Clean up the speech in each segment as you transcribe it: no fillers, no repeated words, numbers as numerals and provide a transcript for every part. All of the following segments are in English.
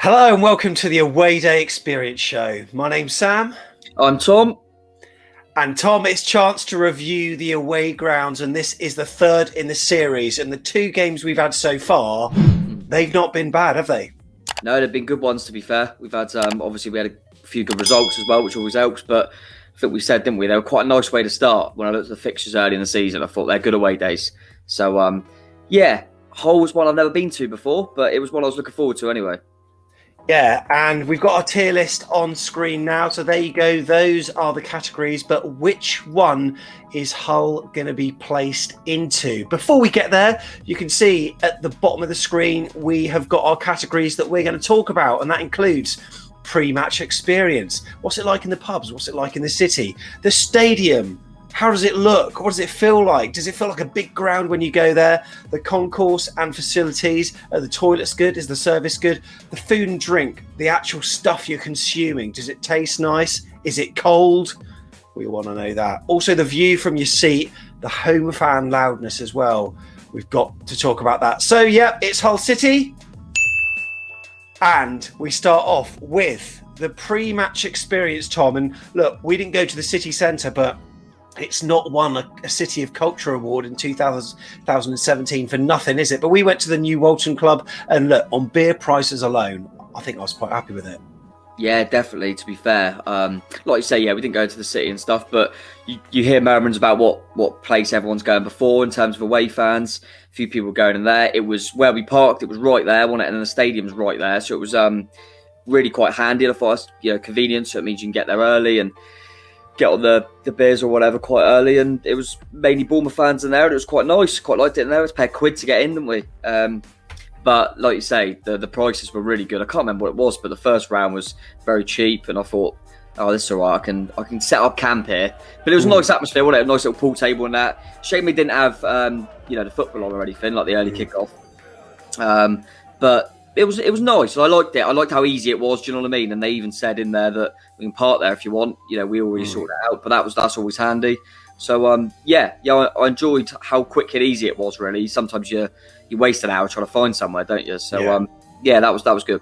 Hello and welcome to the Away Day Experience Show. My name's Sam. I'm Tom. And Tom, it's chance to review the away grounds, and this is the third in the series. And the two games we've had so far, they've not been bad, have they? No, they've been good ones, to be fair. We've had, obviously, we had a few good results as well, which always helps. But I think we said, didn't we? They were quite a nice way to start. When I looked at the fixtures early in the season, I thought they're good away days. So, Hull was one I've never been to before, but it was one I was looking forward to anyway. Yeah, and we've got our tier list on screen now. So there you go. Those are the categories. But which one is Hull going to be placed into? Before we get there, you can see at the bottom of the screen, we have got our categories that we're going to talk about. And that includes pre-match experience. What's it like in the pubs? What's it like in the city? The stadium. How does it look? What does it feel like? Does it feel like a big ground when you go there? The concourse and facilities. Are the toilets good? Is the service good? The food and drink, the actual stuff you're consuming. Does it taste nice? Is it cold? We want to know that. Also, the view from your seat, the home fan loudness as well. We've got to talk about that. So, yeah, it's Hull City. And we start off with the pre-match experience, Tom. And look, we didn't go to the city centre, but it's not won a City of Culture award in 2017 for nothing, is it? But we went to the New Walton Club, and look, on beer prices alone, I think I was quite happy with it. Yeah, definitely, to be fair. Like you say, we didn't go to the city and stuff, but you hear murmurings about what place everyone's going before in terms of away fans. A few people going in there. It was where we parked. It was right there, wasn't it? And then the stadium's right there. So it was really quite handy. I thought it was, convenient, so it means you can get there early and get on the beers or whatever quite early, and it was mainly Bournemouth fans in there, and it was quite nice. Quite liked it in there. It was paid £1 to get in, didn't we? But like you say, the prices were really good. I can't remember what it was, but the first round was very cheap, and I thought, oh, this is all right. I can set up camp here. But it was a nice atmosphere, wasn't it? A nice little pool table and that. Shame we didn't have the football on or anything, like the early kickoff. But it was nice. I liked it. I liked how easy it was. Do you know what I mean? And they even said in there that we can park there if you want. We already sorted it out, but that's always handy. So I enjoyed how quick and easy it was. Really, sometimes you waste an hour trying to find somewhere, don't you? So that was good.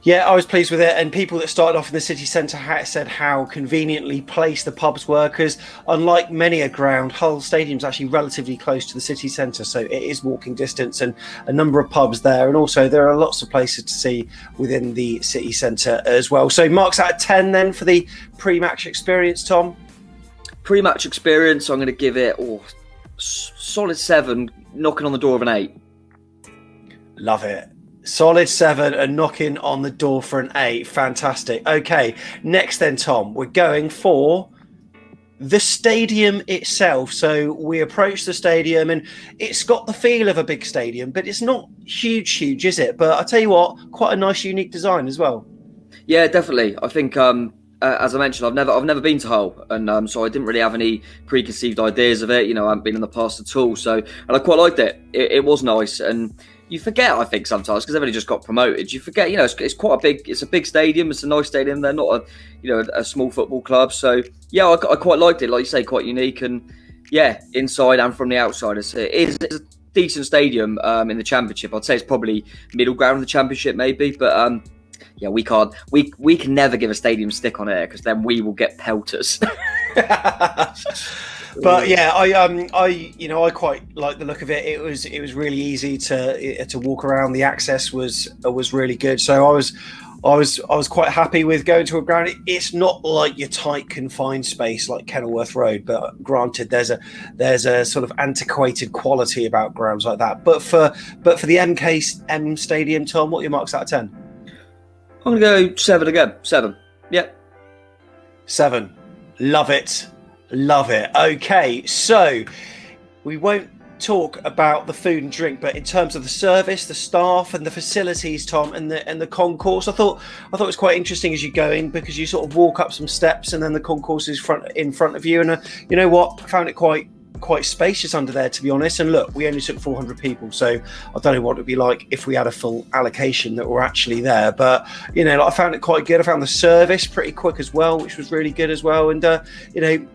Yeah, I was pleased with it, and people that started off in the city centre said how conveniently placed the pubs were, because unlike many a ground, Hull Stadium's actually relatively close to the city centre, so it is walking distance, and a number of pubs there, and also there are lots of places to see within the city centre as well. So marks out of 10 then for the pre-match experience, Tom? Pre-match experience, I'm going to give it solid 7, knocking on the door of an 8. Love it. Solid 7 and knocking on the door for an 8. Fantastic. Okay, next then, Tom, we're going for the stadium itself. So we approach the stadium, and it's got the feel of a big stadium, but it's not huge, is it? But I'll tell you what, quite a nice, unique design as well. Yeah, definitely. I think, as I mentioned, I've never been to Hull, and so I didn't really have any preconceived ideas of it. I haven't been in the past at all. So, and I quite liked it. It was nice, and you forget, I think, sometimes, because they've only just got promoted. You forget, it's quite it's a big stadium. It's a nice stadium. They're not a small football club. So I quite liked it. Like you say, quite unique, and inside and from the outside, it's a decent stadium in the Championship. I'd say it's probably middle ground in the Championship, maybe, but we can't. We can never give a stadium stick on air, because then we will get pelters. But I quite like the look of it. It was really easy to walk around. The access was really good. So I was quite happy with going to a ground. It's not like your tight confined space like Kenilworth Road, but granted, there's a sort of antiquated quality about grounds like that. But for the MKM Stadium, Tom, what are your marks out of 10? I'm gonna go 7 again. 7. Yeah. 7. Love it. Love it. Okay, so we won't talk about the food and drink, but in terms of the service, the staff, and the facilities, Tom, and the concourse, I thought it was quite interesting as you go in, because you sort of walk up some steps, and then the concourse is in front of you. And you know what? I found it quite spacious under there, to be honest. And look, we only took 400 people, so I don't know what it'd be like if we had a full allocation that were actually there. But I found it quite good. I found the service pretty quick as well, which was really good as well. And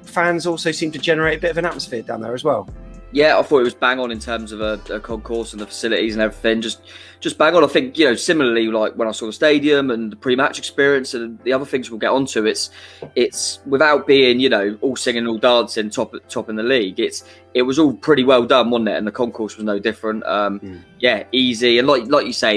fans also seem to generate a bit of an atmosphere down there as well. Yeah, I thought it was bang on in terms of a concourse and the facilities and everything. Just bang on. I think, similarly, like when I saw the stadium and the pre-match experience and the other things we'll get onto, it's without being, all singing, all dancing, top in the league. It was all pretty well done, wasn't it? And the concourse was no different. Yeah, easy. And like you say,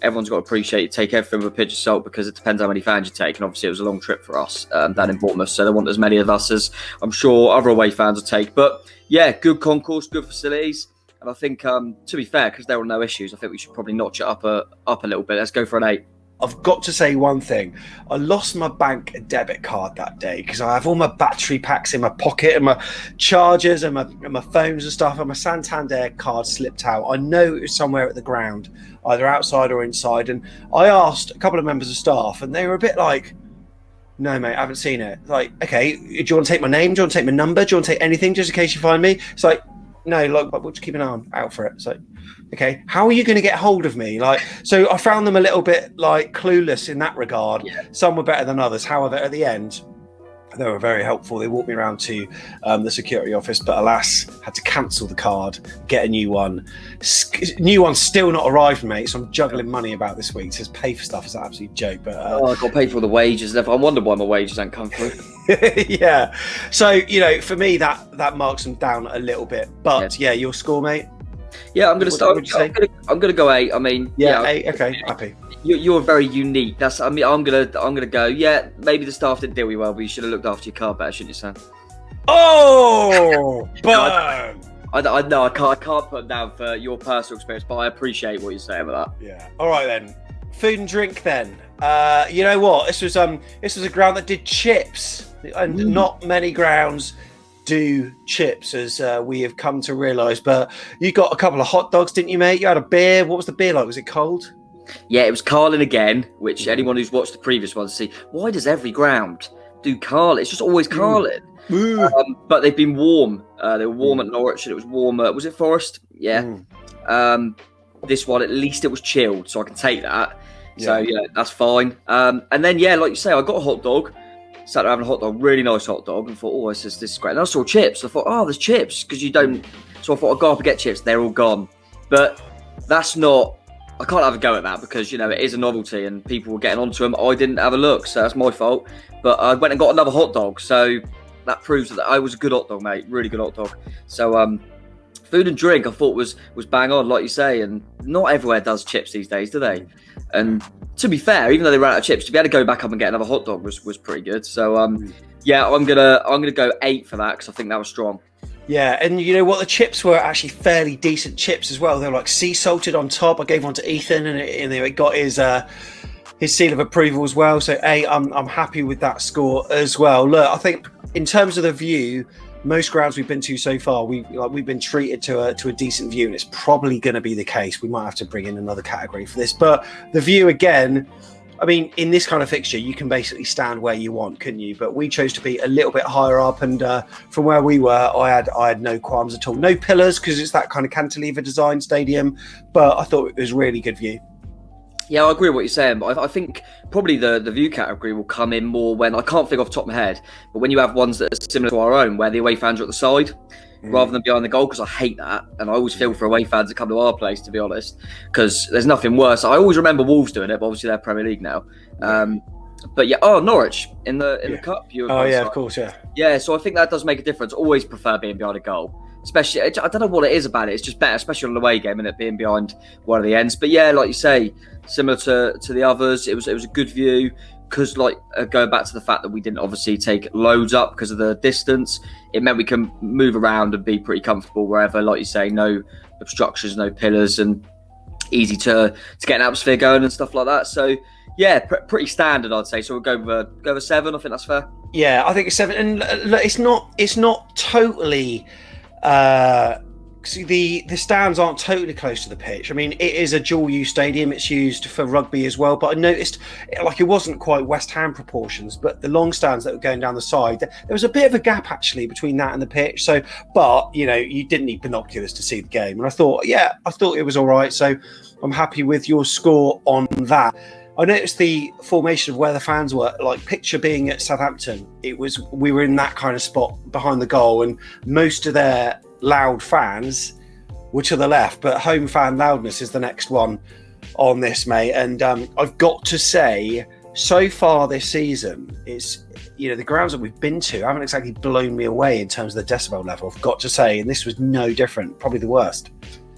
everyone's got to appreciate, take everything with a pinch of salt, because it depends how many fans you take. And obviously it was a long trip for us down in Bournemouth, so they want as many of us as I'm sure other away fans will take. But yeah, good concourse, good facilities. And I think, to be fair, because there were no issues, I think we should probably notch it up a little bit. Let's go for an 8. I've got to say one thing. I lost my bank debit card that day because I have all my battery packs in my pocket and my chargers and my phones and stuff, and my Santander card slipped out. I know it was somewhere at the ground, either outside or inside. And I asked a couple of members of staff, and they were a bit like, no, mate, I haven't seen it. Like, okay, do you want to take my name? Do you want to take my number? Do you want to take anything just in case you find me? It's like, no, like, we'll just keep an eye out for it. So, okay, how are you going to get hold of me? Like, so I found them a little bit like clueless in that regard. Yeah. Some were better than others. However, at the end, they were very helpful. They walked me around to the security office, but alas, had to cancel the card, get a new one. New one's still not arrived, mate, so I'm juggling money about this week. It says pay for stuff. It's an absolute joke. But I've got to pay for all the wages. I wonder why my wages don't come through. Yeah. So, for me, that marks them down a little bit. But, yeah your score, mate? Yeah, I'm going to start. I'm going to go 8. I mean, yeah, 8. Okay, happy. You're very unique. I'm gonna go. Yeah, maybe the staff didn't deal with you well, but you should have looked after your car better, shouldn't you, Sam? Oh, burn! I can't put them down for your personal experience, but I appreciate what you're saying about that. Yeah. All right then. Food and drink then. You know what? This was a ground that did chips, and not many grounds do chips, as we have come to realise. But you got a couple of hot dogs, didn't you, mate? You had a beer. What was the beer like? Was it cold? Yeah, it was Carlin again, which anyone who's watched the previous ones see, why does every ground do Carlin? It's just always Carlin. But they've been warm. They were warm at Norwich, and it was warm at, was it Forest? Yeah. This one, at least it was chilled, so I can take that. Yeah. So, yeah, that's fine. And then, yeah, like you say, I got a hot dog. Sat there having a hot dog, really nice hot dog, and thought, this is great. And I saw chips. I thought, there's chips, because you don't... So I thought, I'll go up and get chips. They're all gone. But that's not... I can't have a go at that because, it is a novelty and people were getting onto them. I didn't have a look, so that's my fault. But I went and got another hot dog. So that proves that I was a good hot dog, mate. Really good hot dog. So food and drink I thought was bang on, like you say. And not everywhere does chips these days, do they? And to be fair, even though they ran out of chips, to be able to go back up and get another hot dog was pretty good. So, yeah, I'm gonna go 8 for that because I think that was strong. Yeah, and you know what? The chips were actually fairly decent chips as well. They were like sea salted on top. I gave one to Ethan, and it got his seal of approval as well. So, I'm happy with that score as well. Look, I think in terms of the view, most grounds we've been to so far, we've been treated to a decent view, and it's probably going to be the case. We might have to bring in another category for this, but the view again. I mean, in this kind of fixture, you can basically stand where you want, couldn't you? But we chose to be a little bit higher up, and from where we were, I had no qualms at all. No pillars, because it's that kind of cantilever design stadium, but I thought it was really good view. Yeah, I agree with what you're saying, but I think probably the view category will come in more when, I can't think off the top of my head, but when you have ones that are similar to our own, where the away fans are at the side, rather than behind the goal, because I hate that, and I always feel for away fans that come to our place, to be honest, because there's nothing worse. I always remember Wolves doing it, but obviously they're Premier League now. But yeah, Norwich in the cup. Of course, yeah. Yeah, so I think that does make a difference. Always prefer being behind a goal, especially. I don't know what it is about it. It's just better, especially on an away game, and it being behind one of the ends. But yeah, like you say, similar to the others, it was a good view. Because, going back to the fact that we didn't obviously take loads up because of the distance, it meant we can move around and be pretty comfortable wherever, like you say, no obstructions, no pillars, and easy to get an atmosphere going and stuff like that. So, yeah, pretty standard, I'd say. So we'll go with a 7. I think that's fair. Yeah, I think it's 7. And look, it's not totally... the stands aren't totally close to the pitch. I mean, it is a dual use stadium. It's used for rugby as well. But I noticed it wasn't quite West Ham proportions, but the long stands that were going down the side, there was a bit of a gap actually between that and the pitch. So, but you didn't need binoculars to see the game. And I thought it was all right. So I'm happy with your score on that. I noticed the formation of where the fans were, picture being at Southampton. We were in that kind of spot behind the goal, and most of their loud fans were to the left, but home fan loudness is the next one on this, mate. And I've got to say, so far this season, it's, you know, the grounds that we've been to haven't exactly blown me away in terms of the decibel level, I've got to say, and this was no different, probably the worst.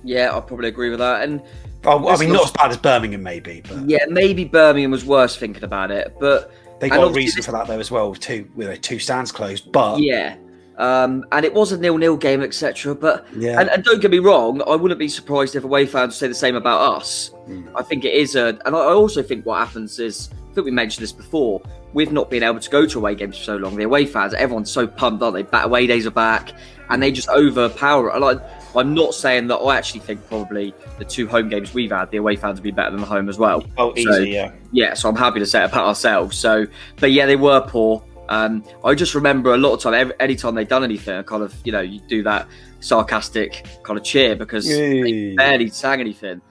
Yeah, I probably agree with that. And I mean, not as bad as Birmingham, maybe. But yeah, maybe Birmingham was worse thinking about it, but they got a reason for that though as well, with two stands closed. But yeah, and it was a 0-0 game, etc. But yeah, and don't get me wrong, I wouldn't be surprised if away fans say the same about us. I think it is and I also think what happens is, I think we mentioned this before, with not being able to go to away games for so long, the away fans, everyone's so pumped, aren't they? Away days are back, and they just overpower it. Like, I'm not saying that I actually think probably the 2 home games we've had, the away fans would be better than the home as well. Oh, easy, yeah. Yeah, so I'm happy to say it about ourselves. So, but yeah, they were poor. I just remember a lot of time, any time they'd done anything, I kind of, you know, you do that sarcastic kind of cheer because they barely sang anything.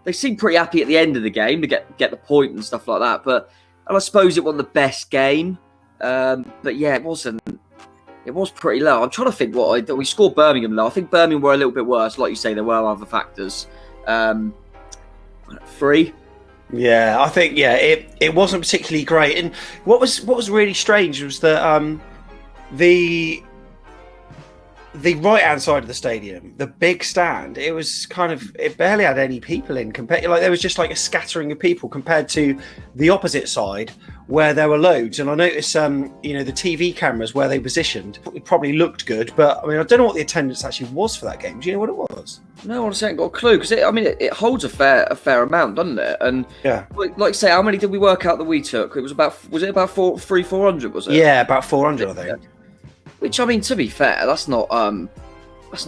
They seemed pretty happy at the end of the game to get the point and stuff like that. And I suppose it wasn't the best game. But yeah, it wasn't. It was pretty low. I'm trying to think we scored Birmingham low. I think Birmingham were a little bit worse. Like you say, there were other factors. 3. Yeah, I think it wasn't particularly great. And what was really strange was that the right hand side of the stadium, the big stand, it barely had any people in there was just like a scattering of people compared to the opposite side where there were loads. And I noticed you know, the TV cameras where they positioned, it probably looked good, but I mean, I don't know what the attendance actually was for that game. Do you know what it was? No, honestly, I haven't got a clue because it holds a fair amount, doesn't it? And yeah, like say, how many did we work out that we took? Was it about 400? Was it? Yeah, about 400, I think. Which, I mean, to be fair, that's not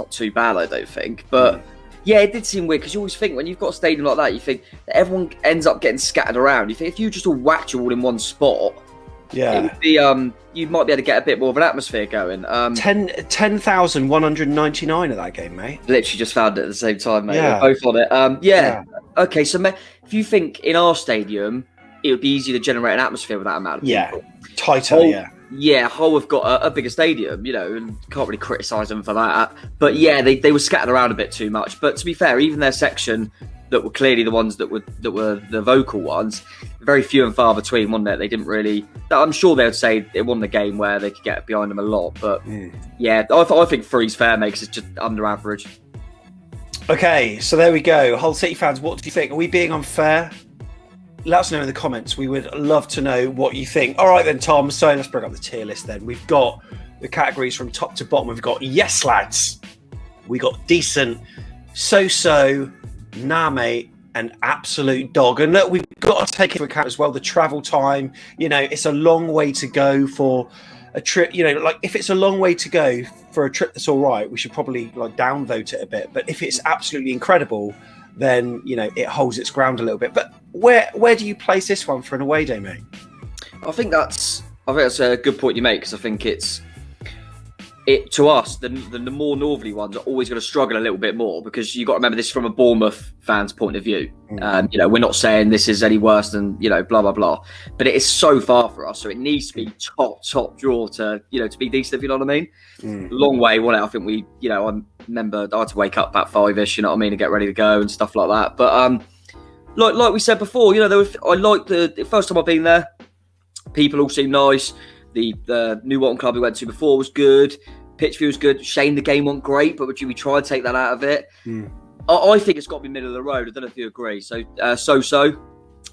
too bad, I don't think. But yeah, it did seem weird because you always think when you've got a stadium like that, you think that everyone ends up getting scattered around. You think if you just all whacked you all in one spot, it would be you might be able to get a bit more of an atmosphere going. 10,199 of that game, mate. Literally just found it at the same time, mate. Yeah. We're both on it. Yeah. Okay, so if you think in our stadium, it would be easy to generate an atmosphere with that amount of people. Tighter, Yeah, Hull have got a bigger stadium, you know, and can't really criticise them for that. But yeah, they were scattered around a bit too much. But to be fair, even their section that were clearly the ones that were the vocal ones, very few and far between, wasn't it? They didn't really. I'm sure they would say it wasn't a game where they could get behind them a lot. But yeah, I think 3's fair, mate, because it's just under average. Okay, so there we go. Hull City fans, what do you think? Are we being unfair? Let us know in the comments. We would love to know what you think. All right then, Tom. So let's bring up the tier list then. We've got the categories from top to bottom. We've got yes, lads. We got decent, so-so, nah, mate, and absolute dog. And look, we've got to take into account as well the travel time. You know, it's a long way to go for a trip. You know, like if it's a long way to go for a trip that's all right, we should probably like downvote it a bit. But if it's absolutely incredible, then, you know, it holds its ground a little bit. But where do you place this one for an away day, mate? I think that's a good point you make, because I think to us, the more northerly ones are always going to struggle a little bit more, because you've got to remember this from a Bournemouth fan's point of view. You know, we're not saying this is any worse than, you know, blah, blah, blah. But it is so far for us, so it needs to be top draw to, you know, to be decent, if you know what I mean. Long way, wasn't it? I think we, you know, I remember I had to wake up about 5-ish, you know what I mean, to get ready to go and stuff like that. But like we said before, you know, I liked the first time I've been there. People all seemed nice. The New Walton club we went to before was good. Pitch view was good. Shame the game wasn't great, but we try and take that out of it. I think it's got to be middle of the road. I don't know if you agree. So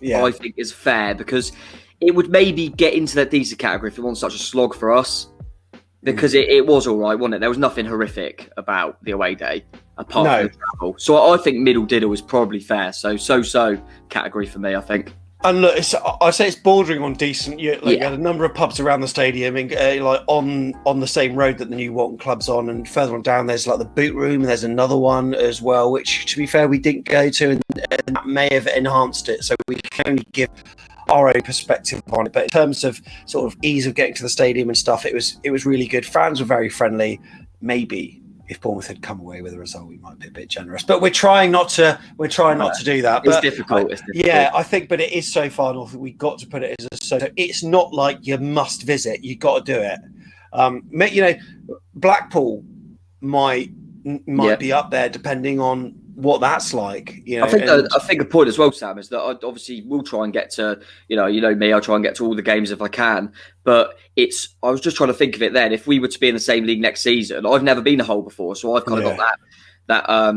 yeah, I think is fair, because it would maybe get into that decent category if it wasn't such a slog for us. Because it was all right, wasn't it? There was nothing horrific about the away day apart from the travel. So I think middle diddle is probably fair. So category for me, I think. And look, I say it's bordering on decent. You had a number of pubs around the stadium, and like on the same road that the New Walton club's on, and further on down there's like the boot room, and there's another one as well, which, to be fair, we didn't go to, and that may have enhanced it. So we can only give our own perspective on it. But in terms of sort of ease of getting to the stadium and stuff, it was really good. Fans were very friendly. Maybe if Bournemouth had come away with a result, we might be a bit generous, but we're trying not to do that. It's difficult. Yeah, I think, but it is so far north that we've got to put it as a so. It's not like you must visit; you got to do it. You know, Blackpool might be up there depending on what that's like. I think a point as well, Sam, is that I obviously will try and get to, you know me, I'll try and get to all the games if I can. But I was just trying to think of it then. If we were to be in the same league next season, I've never been a Hull before, so I've kind of got that I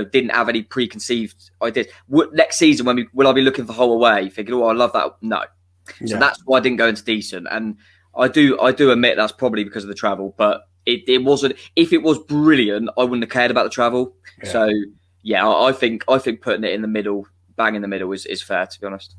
didn't have any preconceived ideas. Next season, will I be looking for Hull away, thinking, oh, I love that? No. So that's why I didn't go into decent. And I do admit that's probably because of the travel, but it wasn't. If it was brilliant, I wouldn't have cared about the travel. Yeah. So I think putting it in the middle, bang in the middle, is fair, to be honest.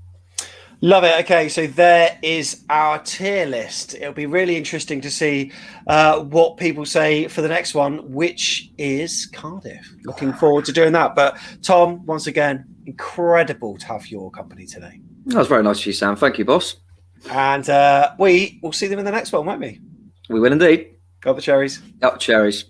Love it. Okay, so there is our tier list. It'll be really interesting to see what people say for the next one, which is Cardiff. Looking forward to doing that. But Tom, once again, incredible to have your company today. That was very nice of you, Sam. Thank you, boss. And we will see them in the next one, won't we? We will indeed. Got the cherries. Got the cherries.